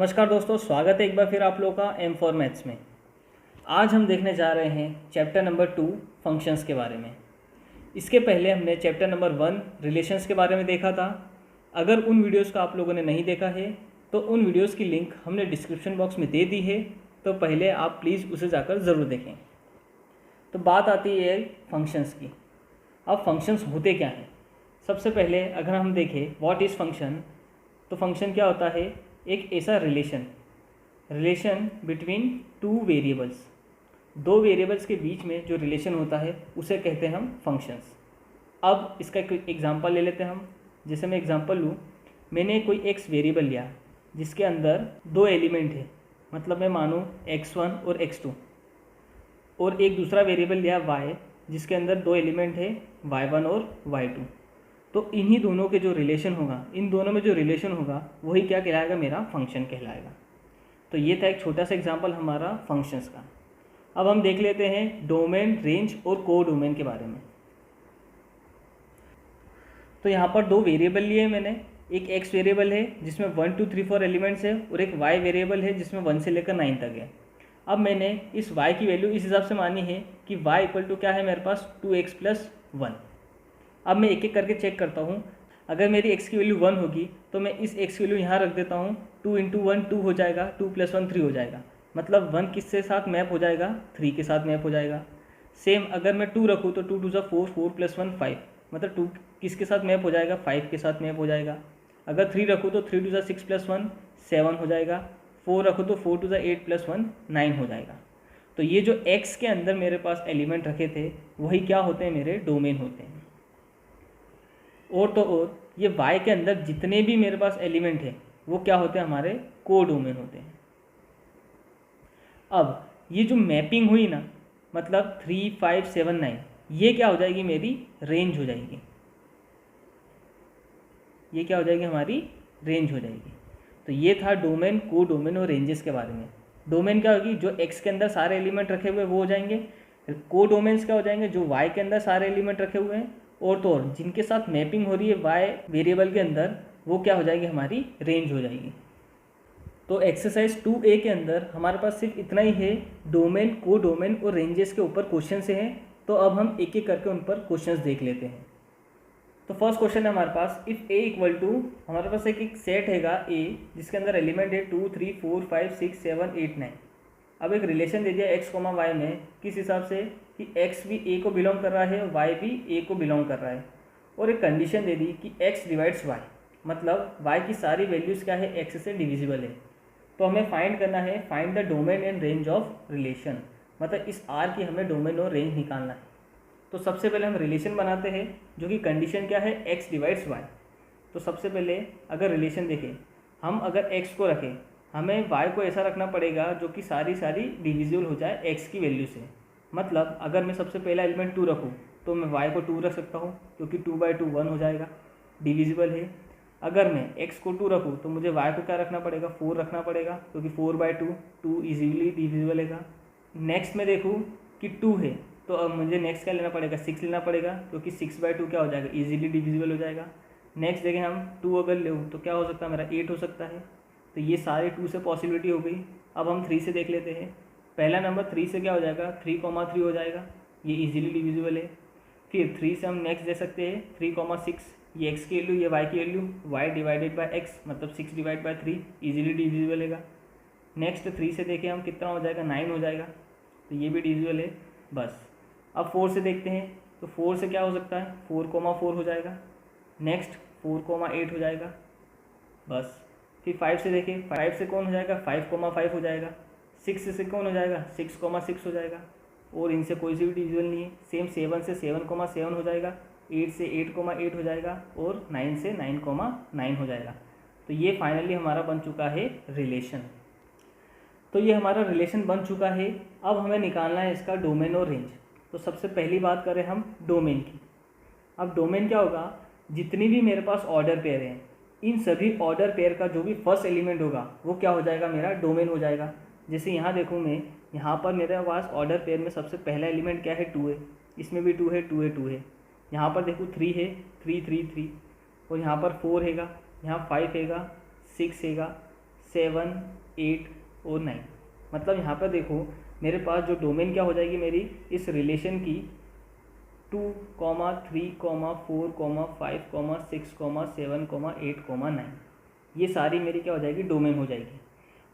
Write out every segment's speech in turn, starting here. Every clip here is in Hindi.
नमस्कार दोस्तों, स्वागत है एक बार फिर आप लोगों का एम फॉर मैथ्स में। आज हम देखने जा रहे हैं चैप्टर नंबर 2 फंक्शंस के बारे में। इसके पहले हमने चैप्टर नंबर 1 रिलेशंस के बारे में देखा था। अगर उन वीडियोस को आप लोगों ने नहीं देखा है तो उन वीडियोस की लिंक हमने डिस्क्रिप्शन बॉक्स में दे दी है, तो पहले आप प्लीज़ उसे जाकर ज़रूर देखें। तो बात आती है फंक्शंस की। अब फंक्शंस होते क्या हैं? सबसे पहले अगर हम देखें व्हाट इज़ फंक्शन, तो फंक्शन क्या होता है? एक ऐसा रिलेशन बिटवीन टू वेरिएबल्स, दो वेरिएबल्स के बीच में जो रिलेशन होता है उसे कहते हैं हम फंक्शंस। अब इसका एक एग्जांपल ले लेते हैं हम। जैसे मैं एग्जांपल लूँ, मैंने कोई एक्स वेरिएबल लिया जिसके अंदर दो एलिमेंट है, मतलब मैं मानूँ x1 और x2, और एक दूसरा वेरिएबल लिया y जिसके अंदर दो एलिमेंट है y1 और y2। तो इन्हीं दोनों के जो रिलेशन होगा, इन दोनों में जो रिलेशन होगा वही क्या कहलाएगा? मेरा फंक्शन कहलाएगा। तो ये था एक छोटा सा एग्जांपल हमारा फंक्शंस का। अब हम देख लेते हैं डोमेन, रेंज और को डोमेन के बारे में। तो यहाँ पर दो वेरिएबल लिए मैंने। एक x वेरिएबल है जिसमें 1 2 3 4 एलिमेंट्स है, और एक y वेरिएबल है जिसमें 1 से लेकर 9 तक है। अब मैंने इस y की वैल्यू इस हिसाब से मानी है कि y इक्वल टू क्या है मेरे पास? 2x + 1। अब मैं एक एक करके चेक करता हूँ। अगर मेरी x की वैल्यू 1 होगी तो मैं इस x की वैल्यू यहाँ रख देता हूँ। 2 × 1 2 हो जाएगा, 2 + 1 3 हो जाएगा। मतलब 1 किसके साथ मैप हो जाएगा? 3 के साथ मैप हो जाएगा। सेम अगर मैं 2 रखूँ तो 2 × 2 4, 4 + 1 5, मतलब 2 किसके साथ मैप हो जाएगा? 5 के साथ मैप हो जाएगा। अगर 3 रखूँ तो 3 × 6 + 1 7 हो जाएगा। 4 रखूँ तो 4 × 8 + 1 9 हो जाएगा। तो ये जो x के अंदर मेरे पास एलिमेंट रखे थे वही क्या होते हैं? मेरे डोमेन होते हैं। और तो और ये y के अंदर जितने भी मेरे पास एलिमेंट है वो क्या होते हैं? हमारे को डोमेन होते हैं। अब ये जो मैपिंग हुई ना, मतलब 3 5 7 9, ये क्या हो जाएगी? मेरी रेंज हो जाएगी। ये क्या हो जाएगी? हमारी रेंज हो जाएगी। तो ये था डोमेन, को डोमेन और रेंजेस के बारे में। डोमेन क्या होगी? जो x के अंदर सारे एलिमेंट रखे हुए वो हो जाएंगे। को डोमेन्स क्या हो जाएंगे? जो y के अंदर सारे एलिमेंट रखे हुए हैं और तो और जिनके साथ मैपिंग हो रही है y वेरिएबल के अंदर, वो क्या हो जाएगी? हमारी रेंज हो जाएगी। तो एक्सरसाइज 2A के अंदर हमारे पास सिर्फ इतना ही है, डोमेन, को डोमेन और रेंजेस के ऊपर क्वेश्चन से हैं। तो अब हम एक एक करके उन पर क्वेश्चंस देख लेते हैं। तो फर्स्ट क्वेश्चन है हमारे पास, इफ़ a इक्वल टू, हमारे पास एक सेट हैगा a जिसके अंदर एलिमेंट है 2 3 4 5 6 7 8 9। अब एक रिलेशन दे दिया x, y में, किस हिसाब से कि x भी a को बिलोंग कर रहा है और y भी a को बिलोंग कर रहा है, और एक कंडीशन दे दी कि x डिवाइड्स y, मतलब y की सारी वैल्यूज़ क्या है? x से डिविजिबल है। तो हमें फाइंड करना है, find the domain and range of relation, मतलब इस r की हमें डोमेन और रेंज निकालना है। तो सबसे पहले हम रिलेशन बनाते हैं, जो कि कंडीशन क्या है? x divides y। तो सबसे पहले अगर रिलेशन देखें, हम अगर x को रखें, हमें y को ऐसा रखना पड़ेगा जो कि सारी डिविजिबल हो जाए x की वैल्यू से। मतलब अगर मैं सबसे पहला एलिमेंट 2 रखूँ तो मैं y को 2 रख सकता हूँ, क्योंकि 2/2 1 हो जाएगा, डिविजिबल है। अगर मैं x को 2 रखूँ तो मुझे y को क्या रखना पड़ेगा? 4 रखना पड़ेगा, क्योंकि 4/2 2 इजीली डिविजिबल है। नेक्स्ट में देखूँ कि 2 है तो अब मुझे नेक्स्ट क्या लेना पड़ेगा? 6 लेना पड़ेगा, क्योंकि 6/2 क्या हो जाएगा? इजीली डिविजिबल हो जाएगा। नेक्स्ट देखें हम 2 अगर ले तो क्या हो सकता है? मेरा 8 हो सकता है। तो ये सारे 2 से पॉसिबिलिटी हो गई। अब हम 3 से देख लेते हैं। पहला नंबर 3 से क्या हो जाएगा? 3,3 हो जाएगा, ये इजीली डिविजिबल है। फिर 3 से हम नेक्स्ट दे सकते हैं 3,6, ये x की वैल्यू, ये y की value, y divided by x, मतलब 6 डिवाइड बाय 3, इजीली डिविजिबल है। नेक्स्ट 3 से देखें हम कितना हो जाएगा? 9 हो जाएगा, तो ये भी डिविजिबल है। बस अब 4 से देखते हैं, तो 4 से क्या हो सकता है? 4,4 हो जाएगा। नेक्स्ट 4,8 हो जाएगा। बस फिर 5 से देखें, 5 से कौन हो जाएगा? 5,5 हो जाएगा। 6 से कौन हो जाएगा? 6,6 हो जाएगा, और इनसे कोई सी भी डिविजिबल नहीं है। सेम 7 से 7,7 हो जाएगा, 8 से 8,8 हो जाएगा, और 9 से 9,9 हो जाएगा। तो ये फाइनली हमारा बन चुका है रिलेशन। तो ये हमारा रिलेशन बन चुका है। अब हमें निकालना है इसका डोमेन और रेंज। तो सबसे पहली बात करें हम डोमेन की। अब डोमेन क्या होगा? जितनी भी मेरे पास ऑर्डर पेयर हैं, इन सभी ऑर्डर पेयर का जो भी फर्स्ट एलिमेंट होगा वो क्या हो जाएगा? मेरा डोमेन हो जाएगा। जैसे यहाँ देखूँ मैं, यहाँ पर मेरे पास ऑर्डर पेयर में सबसे पहला एलिमेंट क्या है? 2 है, इसमें भी 2 है, 2 है, 2 है। यहाँ पर देखूँ 3 है, 3 3 3, और यहाँ पर 4 हैगा, यहाँ 5 हैगा, 6 हैगा, 7, 8 और 9। मतलब यहाँ पर देखो मेरे पास जो डोमेन क्या हो जाएगी मेरी इस रिलेशन की 2, 3, 4, 5, 6, 7, 8, 9, ये सारी मेरी क्या हो जाएगी डोमेन हो जाएगी।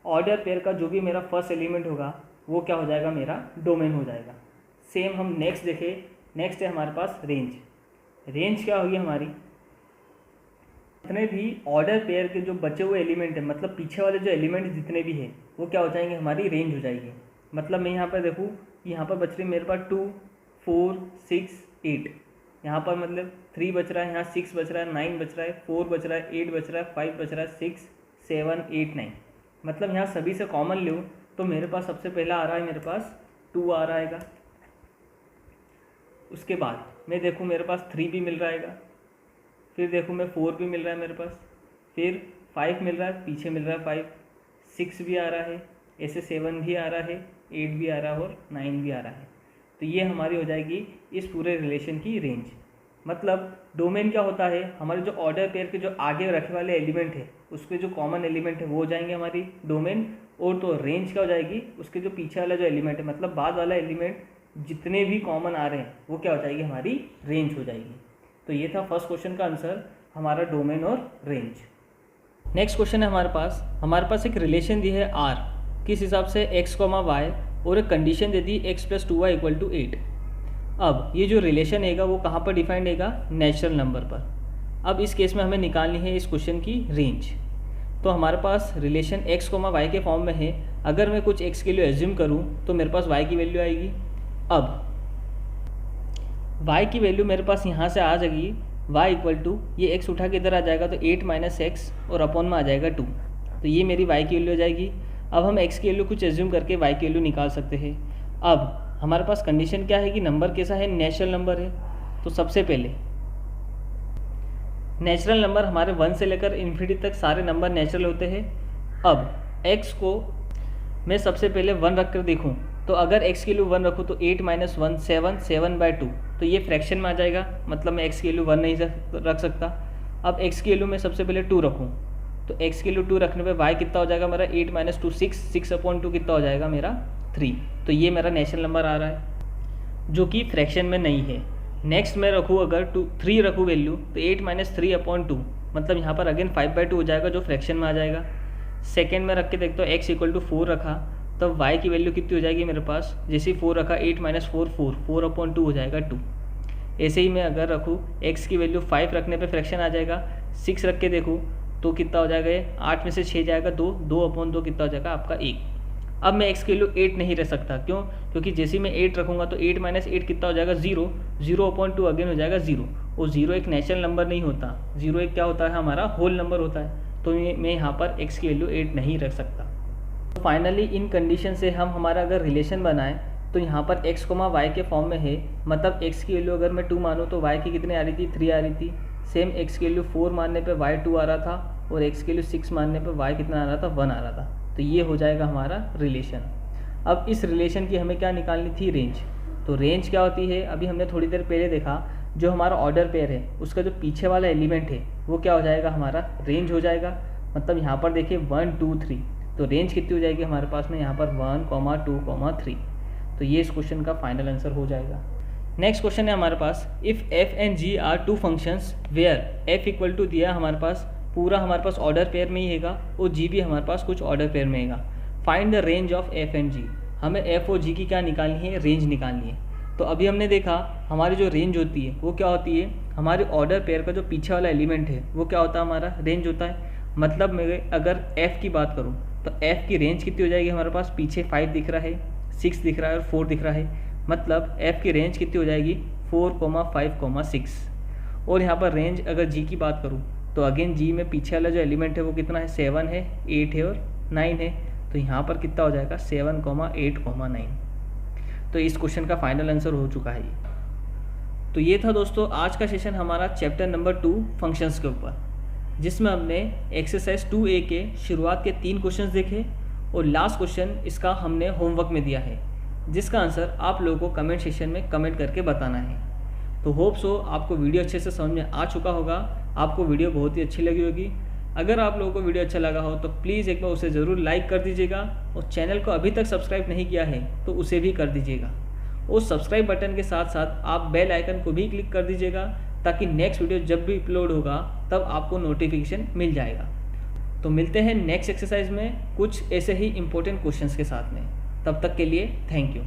ऑर्डर पेयर का जो भी मेरा फर्स्ट एलिमेंट होगा वो क्या हो जाएगा मेरा डोमेन हो जाएगा। सेम हम नेक्स्ट देखें, नेक्स्ट है हमारे पास रेंज। रेंज क्या होगी हमारी, जितने भी ऑर्डर पेयर के जो बचे हुए एलिमेंट है, मतलब पीछे वाले जो एलिमेंट जितने भी है वो क्या हो जाएंगे हमारी रेंज हो जाएगी। मतलब मैं यहाँ पर देखूँ, यहाँ पर बच रही मेरे पास 2, 4, 6, 8, यहाँ पर मतलब 3 बच रहा है, यहाँ 6 बच रहा है, 9 बच रहा है, 4 बच रहा है, 8 बच रहा है, 5 बच रहा है, 6, 7, 8, 9। मतलब यहाँ सभी से कॉमन लो तो मेरे पास सबसे पहला आ रहा है मेरे पास 2 आ रहा है। उसके बाद मैं देखूँ मेरे पास 3 भी मिल रहा है, फिर देखूँ मैं 4 भी मिल रहा है मेरे पास, फिर 5 मिल रहा है, पीछे मिल रहा है 5, 6 भी आ रहा है, ऐसे 7 भी आ रहा है, 8 भी आ रहा है और 9 भी आ रहा है। तो ये हमारी हो जाएगी इस पूरे रिलेशन की रेंज। मतलब डोमेन क्या होता है, हमारे जो ऑर्डर पेयर के जो आगे रखने वाले एलिमेंट है उसके जो कॉमन एलिमेंट है वो हो जाएंगे हमारी डोमेन, और तो रेंज क्या हो जाएगी उसके जो पीछे वाला जो एलिमेंट है, मतलब बाद वाला एलिमेंट जितने भी कॉमन आ रहे हैं वो क्या हो जाएगी हमारी रेंज हो जाएगी। तो ये था फर्स्ट क्वेश्चन का आंसर हमारा डोमेन और रेंज। नेक्स्ट क्वेश्चन है हमारे पास एक रिलेशन दी है R, किस हिसाब से x, y और एक कंडीशन दे दी x + 2y = 8। अब ये जो रिलेशन हैगा वो कहाँ पर डिफाइंड हैगा, नेचुरल नंबर पर। अब इस केस में हमें निकालनी है इस क्वेश्चन की रेंज। तो हमारे पास रिलेशन x, y के फॉर्म में है। अगर मैं कुछ x के लिए एज्यूम करूँ तो मेरे पास y की वैल्यू आएगी। अब y की वैल्यू मेरे पास यहाँ से आ जाएगी y = ये x उठा के इधर आ जाएगा तो 8 - x और अपॉन में आ जाएगा 2। तो ये मेरी y की वैल्यू हो जाएगी। अब हम x की वैल्यू कुछ एज्यूम करके y की वैल्यू निकाल सकते हैं। अब हमारे पास कंडीशन क्या है कि नंबर कैसा है, नेचुरल नंबर है। तो सबसे पहले नेचुरल नंबर हमारे 1 से लेकर इन्फिनिटी तक सारे नंबर नेचुरल होते हैं। अब x को मैं सबसे पहले 1 रख कर देखूँ तो अगर x की वैल्यू 1 रखूँ तो 8 - 1 7, 7/2, तो ये फ्रैक्शन में आ जाएगा। मतलब मैं x की वैल्यू 1 नहीं रख सकता। अब x की वैल्यू मैं सबसे पहले 2 रखूँ तो x की वैल्यू 2 रखने पे y कितना हो जाएगा मेरा 8 - 2 6, 6/2 कितना हो जाएगा मेरा 3। तो ये मेरा नेचुरल नंबर आ रहा है जो कि फ्रैक्शन में नहीं है। नेक्स्ट मैं रखूँ अगर 3 रखूँ वैल्यू तो 8 - 3/2, मतलब यहाँ पर अगेन 5/2 हो जाएगा जो फ्रैक्शन में आ जाएगा। सेकेंड में रख के देखते हो x = 4 रखा तब y की वैल्यू कितनी हो जाएगी मेरे पास, जैसे 4 रखा 8 - 4 4, 4/2 हो जाएगा 2। ऐसे ही मैं अगर रखूँ x की वैल्यू 5 रखने पे फ्रैक्शन आ जाएगा। 6 रख के देखूँ तो कितना हो जाएगा, 8 में से 6 जाएगा 2, 2/2 कितना हो जाएगा आपका 1। अब मैं x की वैल्यू 8 नहीं रख सकता, क्यों, क्योंकि जैसे मैं 8 रखूँगा तो 8 - 8 कितना हो जाएगा 0, 0/2 अगेन हो जाएगा 0, और 0 एक नेचुरल नंबर नहीं होता, 0 एक क्या होता है हमारा होल नंबर होता है। तो मैं यहाँ पर x की वैल्यू 8 नहीं रख सकता। तो फाइनली इन कंडीशन से हम हमारा अगर रिलेशन बनाएं तो यहाँ पर x, y के फॉर्म में है। मतलब x की वैल्यू अगर मैं 2 मानूँ तो y की कितनी आ रही थी, 3 आ रही थी। सेम x की वैल्यू 4 मानने पे y 2 आ रहा था, और x की वैल्यू 6 मानने पे y कितना आ रहा था, 1 आ रहा था। तो ये हो जाएगा हमारा रिलेशन। अब इस रिलेशन की हमें क्या निकालनी थी, रेंज। तो रेंज क्या होती है, अभी हमने थोड़ी देर पहले देखा, जो हमारा ऑर्डर पेयर है उसका जो पीछे वाला एलिमेंट है वो क्या हो जाएगा हमारा रेंज हो जाएगा। मतलब यहाँ पर देखिए 1 2 3, तो रेंज कितनी हो जाएगी हमारे पास में यहाँ पर 1, 2, 3। तो ये इस क्वेश्चन का फाइनल आंसर हो जाएगा। नेक्स्ट क्वेश्चन है हमारे पास, if f and g are 2 functions where f = दिया हमारे पास पूरा हमारे पास ऑर्डर पेयर में ही हैगा और g भी हमारे पास कुछ ऑर्डर पेयर में हैगा। Find the range of f and g। हमें f और g की क्या निकालनी है, रेंज निकालनी है। तो अभी हमने देखा हमारी जो रेंज होती है वो क्या होती है, हमारे ऑर्डर पेयर का जो पीछे वाला एलिमेंट है वो क्या होता है, हमारा रेंज होता है। मतलब मैं अगर f की बात करूँ तो f की रेंज कितनी हो जाएगी हमारे पास, पीछे 5 दिख रहा है, 6 दिख रहा है और 4 दिख रहा है। मतलब f की रेंज कितनी हो जाएगी 4, 5, 6। और यहाँ पर रेंज अगर g की बात करूँ तो अगेन g में पीछे वाला जो एलिमेंट है वो कितना है, 7 है, 8 है और 9 है। तो यहाँ पर कितना हो जाएगा 7, 8, 9। तो इस क्वेश्चन का फाइनल आंसर हो चुका है ये। तो ये था दोस्तों आज का सेशन हमारा चैप्टर नंबर 2 फंक्शंस के ऊपर, जिसमें हमने एक्सरसाइज 2A के शुरुआत के 3 क्वेश्चंस देखे और लास्ट क्वेश्चन इसका हमने होमवर्क में दिया है, जिसका आंसर आप लोगों को कमेंट सेक्शन में कमेंट करके बताना है। तो होप सो आपको वीडियो अच्छे से समझ में आ चुका होगा, आपको वीडियो बहुत ही अच्छी लगी होगी। अगर आप लोगों को वीडियो अच्छा लगा हो तो प्लीज़ एक बार उसे ज़रूर लाइक कर दीजिएगा, और चैनल को अभी तक सब्सक्राइब नहीं किया है तो उसे भी कर दीजिएगा। उस सब्सक्राइब बटन के साथ साथ आप बेल आइकन को भी क्लिक कर दीजिएगा, ताकि नेक्स्ट वीडियो जब भी अपलोड होगा तब आपको नोटिफिकेशन मिल जाएगा। तो मिलते हैं नेक्स्ट एक्सरसाइज में कुछ ऐसे ही इंपॉर्टेंट क्वेश्चंस के साथ में। तब तक के लिए थैंक यू।